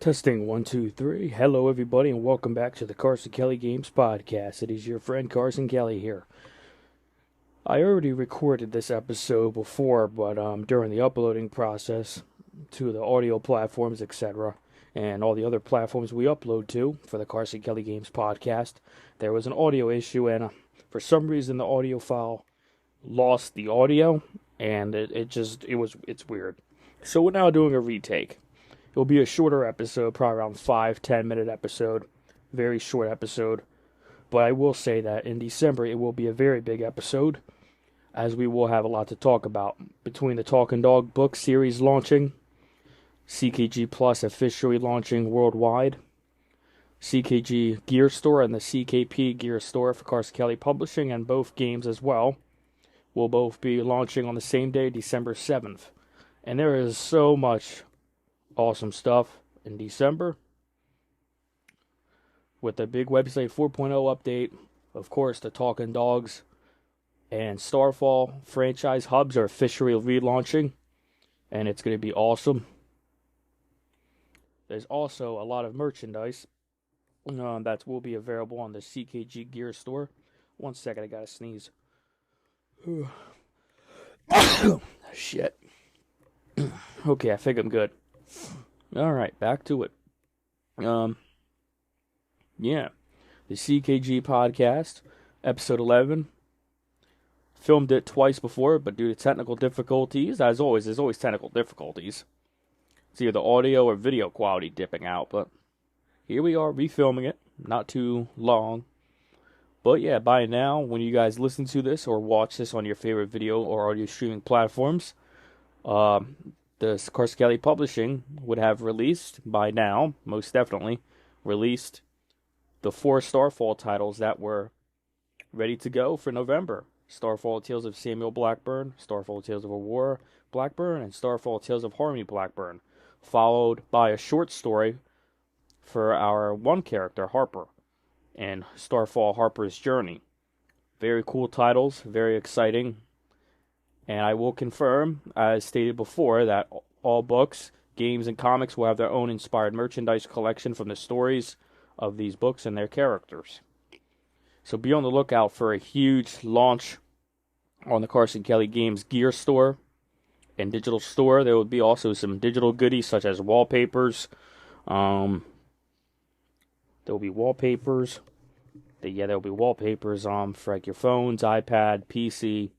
Testing 1, 2, 3. Hello, everybody, and welcome back to the Carson Kelly Games Podcast. It is your friend Carson Kelly here. I already recorded this episode before, but during the uploading process to the audio platforms, etc., and all the other platforms we upload to for the Carson Kelly Games Podcast, there was an audio issue, and for some reason the audio file lost the audio, and it's weird. So we're now doing a retake. It will be a shorter episode, probably around 5-10 minute episode. Very short episode. But I will say that in December it will be a very big episode, as we will have a lot to talk about. Between the Talking Dog book series launching, CKG Plus officially launching worldwide, CKG Gear Store and the CKP Gear Store for Carson Kelly Publishing, and both games as well, will both be launching on the same day, December 7th. And there is so much awesome stuff in December with the big website 4.0 update. Of course, the Talking Dogs and STARFALL franchise hubs are officially relaunching, and it's going to be awesome. There's also a lot of merchandise that will be available on the CKG Gear Store. One second, I gotta sneeze. Shit. Okay, I think I'm good. Alright, back to it. The CKG podcast, episode 11. Filmed it twice before, but due to technical difficulties, as always, there's always technical difficulties. It's either the audio or video quality dipping out, but here we are refilming it, not too long. But yeah, by now, when you guys listen to this or watch this on your favorite video or audio streaming platforms, the Carson Kelly Publishing would have released by now, most definitely, released the 4 STARFALL titles that were ready to go for November. STARFALL Tales of Samuel Blackburn, STARFALL Tales of War Blackburn, and STARFALL Tales of Harmony Blackburn, followed by a short story for our one character, Harper, and STARFALL Harper's Journey. Very cool titles, very exciting. And I will confirm, as stated before, that all books, games, and comics will have their own inspired merchandise collection from the stories of these books and their characters. So be on the lookout for a huge launch on the Carson Kelly Games Gear Store and digital store. There will be also some digital goodies such as wallpapers. There will be wallpapers. There will be wallpapers for like your phones, iPad, PC.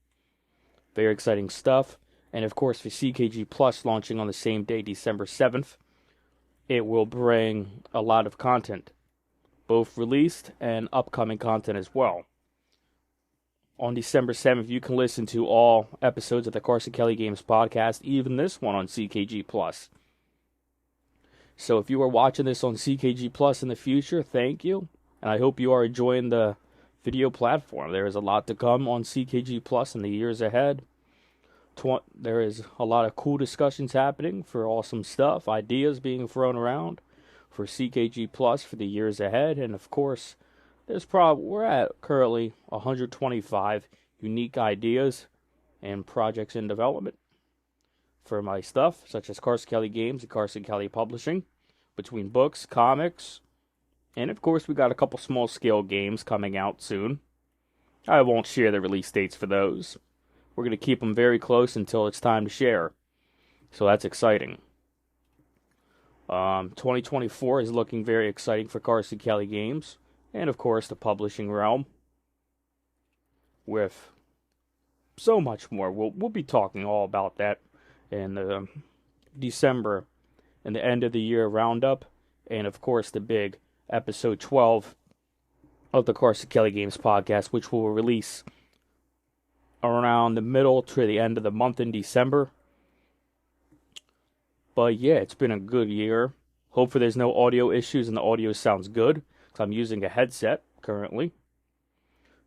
Very exciting stuff. And of course, for CKG Plus launching on the same day, December 7th, it will bring a lot of content, both released and upcoming content as well. On December 7th, you can listen to all episodes of the Carson Kelly Games podcast, even this one on CKG Plus. So if you are watching this on CKG Plus in the future, thank you. And I hope you are enjoying the video platform. There is a lot to come on CKG Plus in the years ahead. There is a lot of cool discussions happening for awesome stuff, ideas being thrown around for CKG Plus for the years ahead. And of course, we're at currently 125 unique ideas and projects in development for my stuff, such as Carson Kelly Games and Carson Kelly Publishing, between books, comics, and of course we got a couple small scale games coming out soon. I won't share the release dates for those. We're going to keep them very close until it's time to share. So that's exciting. 2024 is looking very exciting for Carson Kelly Games. And of course the publishing realm. With so much more. We'll be talking all about that in the December and the end of the year roundup. And of course the big episode 12 of the Carson Kelly Games podcast, which will release around the middle to the end of the month in December. But yeah, it's been a good year. Hopefully there's no audio issues and the audio sounds good, because I'm using a headset currently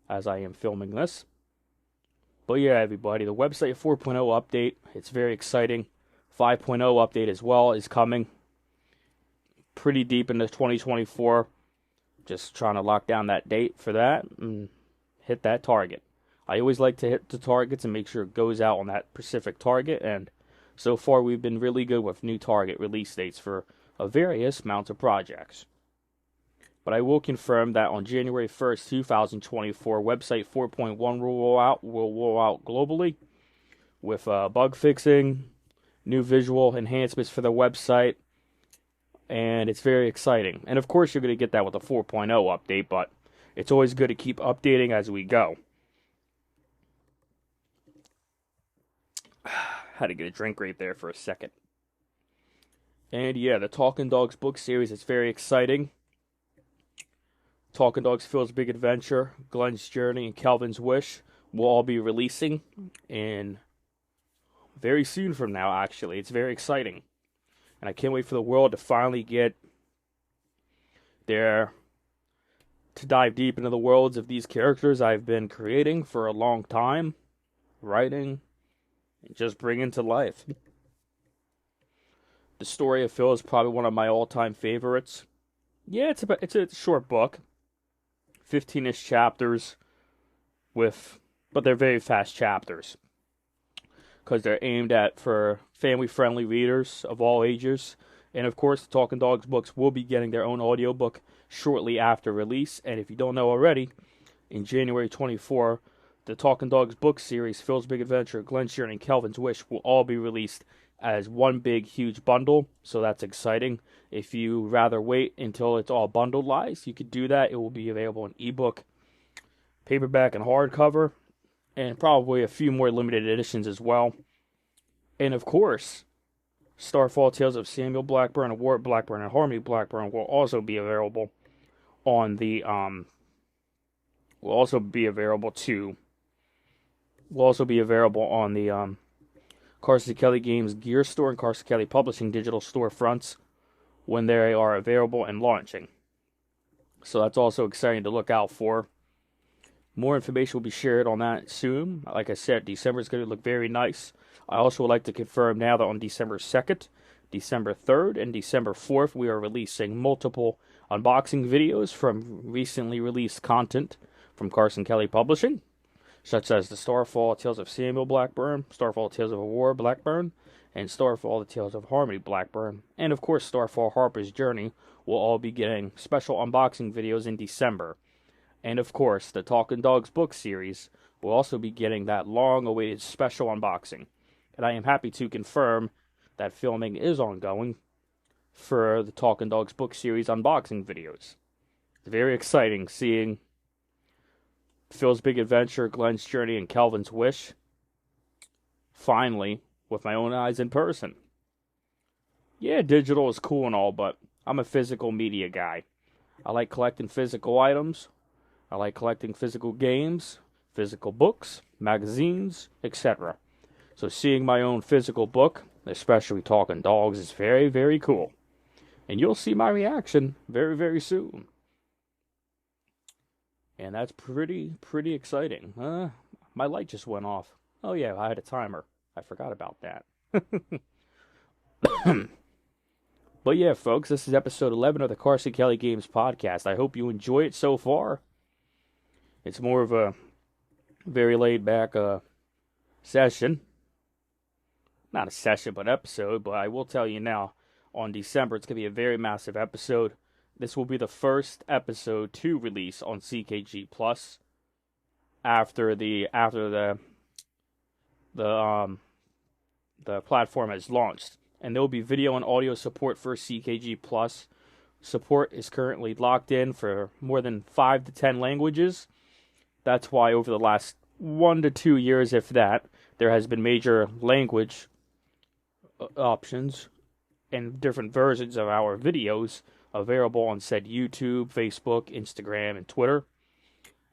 as I am filming this. But yeah, everybody, the website 4.0 update, it's very exciting. 5.0 update as well is coming. Pretty deep into 2024. Just trying to lock down that date for that and hit that target. I always like to hit the targets and make sure it goes out on that specific target, and so far we've been really good with new target release dates for of various mounts of projects. But I will confirm that on January 1st, 2024, website 4.1 will roll out globally with bug fixing, new visual enhancements for the website, and it's very exciting. And of course, you're going to get that with a 4.0 update, but it's always good to keep updating as we go. Had to get a drink right there for a second. And yeah, the Talking Dogs book series is very exciting. Talking Dogs Phil's Big Adventure, Glenn's Journey, and Calvin's Wish will all be releasing in very soon from now, actually. It's very exciting. And I can't wait for the world to finally get there to dive deep into the worlds of these characters I've been creating for a long time, writing, and just bringing to life. The story of Phil is probably one of my all-time favorites. Yeah, it's a short book. 15-ish chapters but they're very fast chapters because they're aimed for family-friendly readers of all ages. And of course, the Talking Dogs books will be getting their own audiobook shortly after release. And if you don't know already, in January 24, the Talking Dogs book series, Phil's Big Adventure, Glenn's Journey, and Calvin's Wish will all be released as one big, huge bundle. So that's exciting. If you rather wait until it's all bundled-wise, you could do that. It will be available in ebook, paperback, and hardcover, and probably a few more limited editions as well. And of course, Starfall Tales of Samuel Blackburn, Award Blackburn, and Harmony Blackburn will also be available on the Carson Kelly Games Gear Store and Carson Kelly Publishing digital storefronts when they are available and launching. So that's also exciting to look out for. More information will be shared on that soon. Like I said, December is going to look very nice. I also would like to confirm now that on December 2nd, December 3rd, and December 4th, we are releasing multiple unboxing videos from recently released content from Carson Kelly Publishing, such as the Starfall Tales of Samuel Blackburn, Starfall Tales of Award Blackburn, and Starfall The Tales of Harmony Blackburn, and of course Starfall Harper's Journey will all be getting special unboxing videos in December. And of course, the Talking Dogs book series will also be getting that long-awaited special unboxing. And I am happy to confirm that filming is ongoing for the Talking Dogs book series unboxing videos. It's very exciting seeing Phil's Big Adventure, Glenn's Journey, and Calvin's Wish finally with my own eyes in person. Yeah, digital is cool and all, but I'm a physical media guy. I like collecting physical items. I like collecting physical games, physical books, magazines, etc. So seeing my own physical book, especially Talking Dogs, is very, very cool. And you'll see my reaction very, very soon. And that's pretty exciting. My light just went off. Oh yeah, I had a timer. I forgot about that. But yeah, folks, this is episode 11 of the Carson Kelly Games podcast. I hope you enjoy it so far. It's more of a very laid-back session. Not a session, but episode. But I will tell you now, on December, it's going to be a very massive episode. This will be the first episode to release on CKG Plus after the platform has launched. And there will be video and audio support for CKG Plus. Support is currently locked in for more than 5 to 10 languages. That's why over the last 1 to 2 years, if that, there has been major language options and different versions of our videos available on said YouTube, Facebook, Instagram, and Twitter.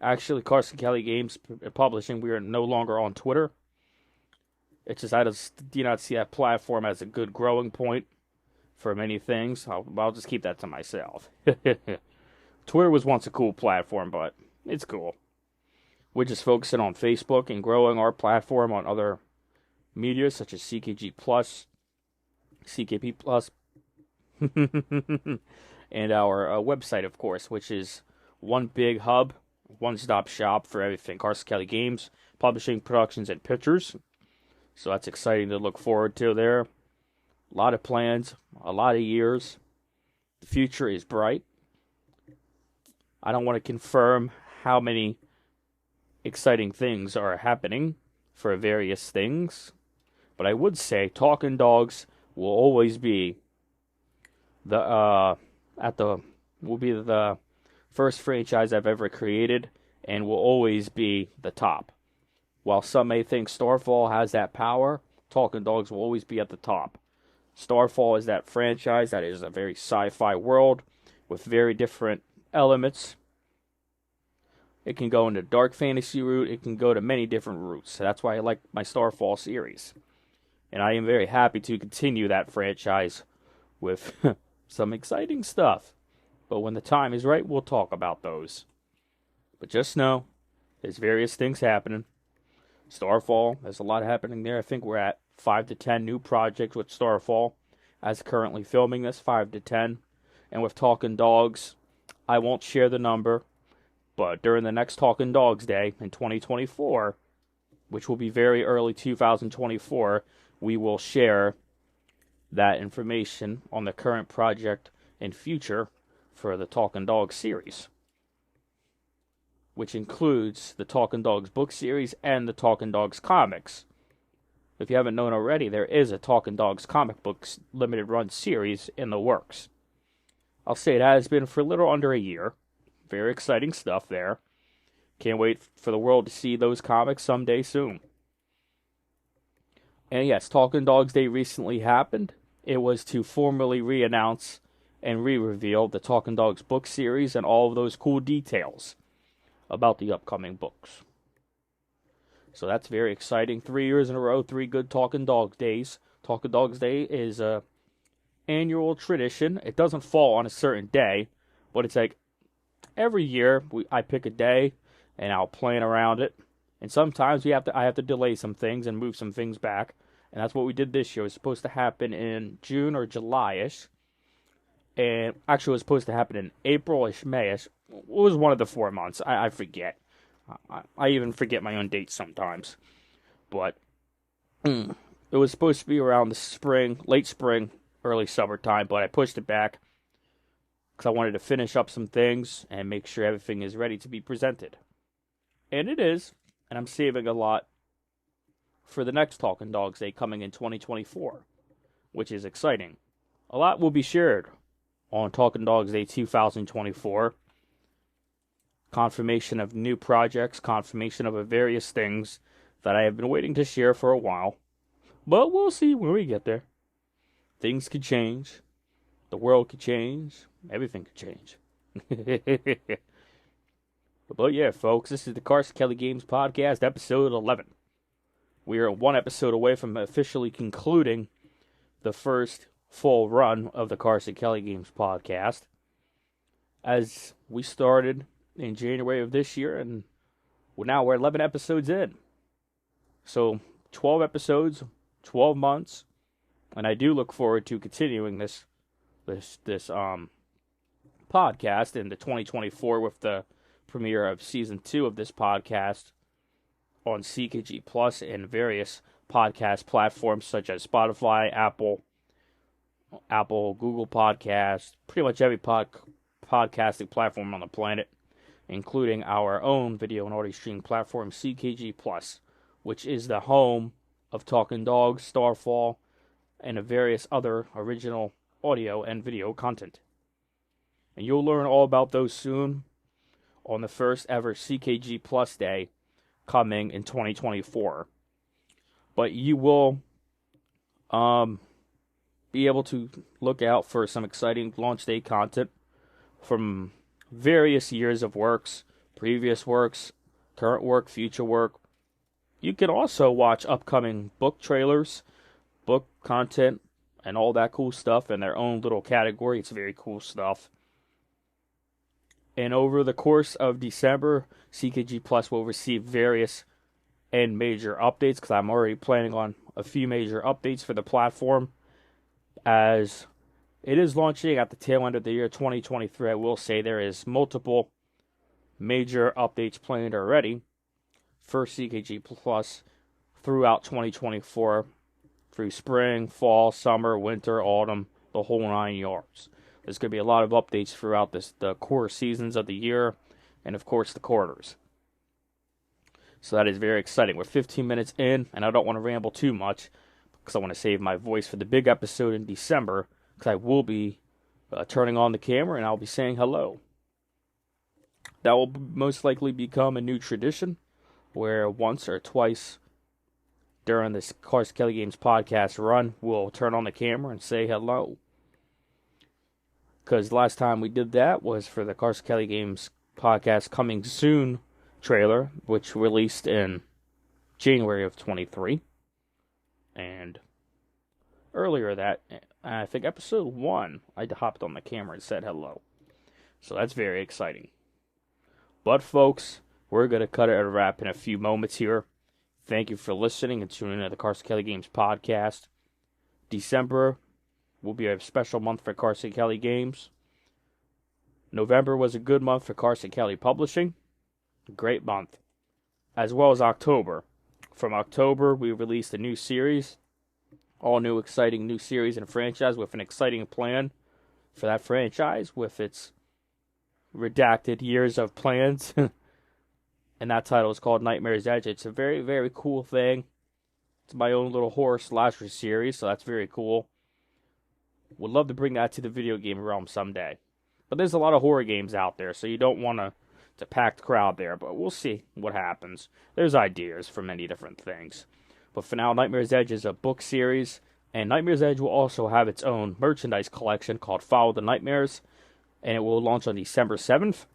Actually, Carson Kelly Games Publishing, we are no longer on Twitter. It's just I just do not see that platform as a good growing point for many things. I'll just keep that to myself. Twitter was once a cool platform, but it's cool. We're just focusing on Facebook and growing our platform on other media such as CKG Plus, CKP Plus, and our website, of course, which is one big hub, one-stop shop for everything Carson Kelly Games, Publishing, Productions, and Pictures. So that's exciting to look forward to there. A lot of plans, a lot of years, The future is bright. I don't want to confirm how many exciting things are happening for various things, but I would say Talking Dogs will always be the first franchise I've ever created and will always be the top. While some may think STARFALL has that power, Talking Dogs will always be at the top. STARFALL is that franchise that is a very sci-fi world with very different elements. It can go into dark fantasy route. It can go to many different routes. That's why I like my STARFALL series. And I am very happy to continue that franchise with some exciting stuff. But when the time is right, we'll talk about those. But just know, there's various things happening. STARFALL, there's a lot happening there. I think we're at 5 to 10 new projects with STARFALL as currently filming this, 5 to 10. And with Talking Dogs, I won't share the number, but during the next Talking Dogs Day in 2024, which will be very early 2024, we will share that information on the current project and future for the Talking Dogs series, which includes the Talking Dogs book series and the Talking Dogs comics. If you haven't known already, there is a Talking Dogs comic books limited run series in the works. I'll say it has been for a little under a year. Very exciting stuff there. Can't wait for the world to see those comics someday soon. And yes, Talking Dogs Day recently happened. It was to formally re-announce and re-reveal the Talking Dogs book series and all of those cool details about the upcoming books. So that's very exciting. 3 years in a row, 3 good Talking Dogs Days. Talking Dogs Day is a annual tradition. It doesn't fall on a certain day, but it's like every year I pick a day and I'll plan around it. And sometimes I have to delay some things and move some things back. And that's what we did this year. It was supposed to happen in June or July-ish. And actually it was supposed to happen in April-ish, May-ish. It was one of the 4 months. I forget. I even forget my own dates sometimes. But it was supposed to be around the spring, late spring, early summertime. But I pushed it back because I wanted to finish up some things and make sure everything is ready to be presented. And it is. And I'm saving a lot for the next Talking Dogs Day coming in 2024, which is exciting. A lot will be shared on Talking Dogs Day 2024. Confirmation of new projects, confirmation of various things that I have been waiting to share for a while. But we'll see when we get there. Things could change. The world could change. Everything could change. But yeah, folks, this is the Carson Kelly Games Podcast, episode 11. We are 1 episode away from officially concluding the first full run of the Carson Kelly Games Podcast. As we started in January of this year, and now we're 11 episodes in. So, 12 episodes, 12 months, and I do look forward to continuing this podcast into 2024 with the premiere of Season 2 of this podcast on CKG Plus and various podcast platforms such as Spotify, Apple, Google Podcasts, pretty much every podcasting platform on the planet, including our own video and audio streaming platform, CKG Plus, which is the home of Talking Dogs, STARFALL, and of various other original audio and video content. And you'll learn all about those soon on the first ever CKG Plus Day coming in 2024. But you will be able to look out for some exciting launch day content from various years of works, previous works, current work, future work. You can also watch upcoming book trailers, book content, and all that cool stuff in their own little category. It's very cool stuff. And over the course of December, CKG Plus will receive various and major updates, because I'm already planning on a few major updates for the platform, as it is launching at the tail end of the year 2023. I will say there is multiple major updates planned already for CKG Plus throughout 2024, through spring, fall, summer, winter, autumn, the whole 9 yards. There's going to be a lot of updates throughout the core seasons of the year, and of course the quarters. So that is very exciting. We're 15 minutes in, and I don't want to ramble too much because I want to save my voice for the big episode in December, because I will be turning on the camera and I'll be saying hello. That will most likely become a new tradition, where once or twice during this Carson Kelly Games podcast run, we'll turn on the camera and say hello. Because last time we did that was for the Carson Kelly Games podcast Coming Soon trailer, which released in January of 23. And earlier that, I think episode 1, I hopped on the camera and said hello. So that's very exciting. But folks, we're going to cut it a wrap in a few moments here. Thank you for listening and tuning in to the Carson Kelly Games podcast. December will be a special month for Carson Kelly Games. November was a good month for Carson Kelly Publishing. Great month. As well as October. From October, we released a new series. All new, exciting new series and franchise with an exciting plan for that franchise with its redacted years of plans. And that title is called Nightmare's Edge. It's a very, very cool thing. It's my own little horror slasher series, so that's very cool. Would love to bring that to the video game realm someday. But there's a lot of horror games out there, so you don't want to packed crowd there, but we'll see what happens. There's ideas for many different things. But for now, Nightmare's Edge is a book series, and Nightmare's Edge will also have its own merchandise collection called Follow the Nightmares, and it will launch on December 7th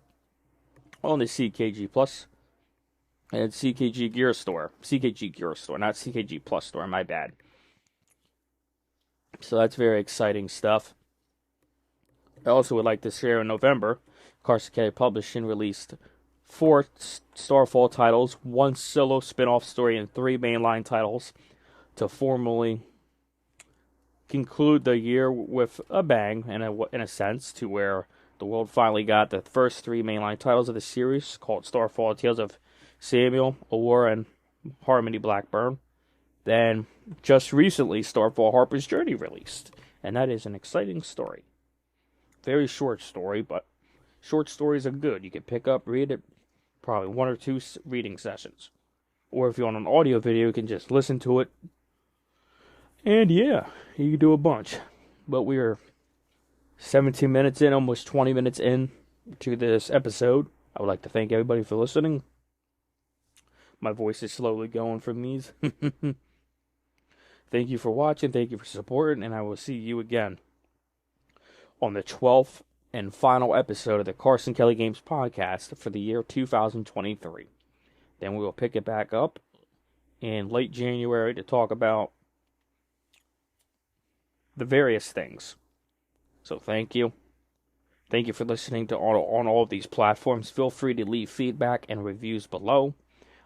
on the CKG Plus and CKG Gear Store. CKG Gear Store, not CKG Plus Store, my bad. So that's very exciting stuff. I also would like to share in November, Carson Kelly Publishing released 4 STARFALL titles, 1 solo spin-off story, and 3 mainline titles to formally conclude the year with a bang, in a sense, to where the world finally got the first 3 mainline titles of the series, called STARFALL Tales of Samuel, Aurora, and Harmony Blackburn. Then, just recently, STARFALL Harper's Journey released, and that is an exciting story. Very short story, but short stories are good. You can pick up, read it, probably 1 or 2 reading sessions. Or if you want an audio video, you can just listen to it. And yeah, you can do a bunch. But we're 17 minutes in, almost 20 minutes in to this episode. I would like to thank everybody for listening. My voice is slowly going from these. Thank you for watching, thank you for supporting, and I will see you again on the 12th and final episode of the Carson Kelly Games podcast for the year 2023. Then we will pick it back up in late January to talk about the various things. So thank you. Thank you for listening to on all of these platforms. Feel free to leave feedback and reviews below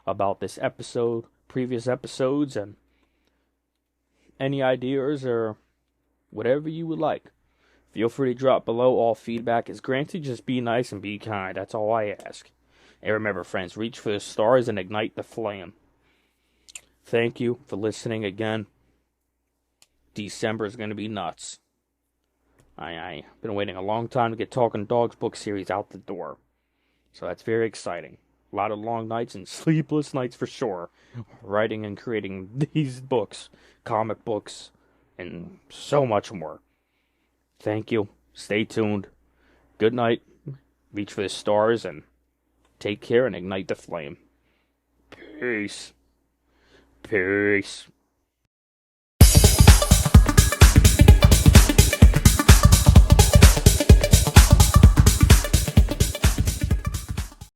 about this episode, previous episodes, and any ideas or whatever you would like. Feel free to drop below. All feedback is granted. Just be nice and be kind. That's all I ask. And remember, friends, reach for the stars and ignite the flame. Thank you for listening again. December is going to be nuts. I've been waiting a long time to get Talking Dogs book series out the door. So that's very exciting. A lot of long nights and sleepless nights for sure. Writing and creating these books, comic books, and so much more. Thank you. Stay tuned. Good night. Reach for the stars and take care and ignite the flame. Peace. Peace.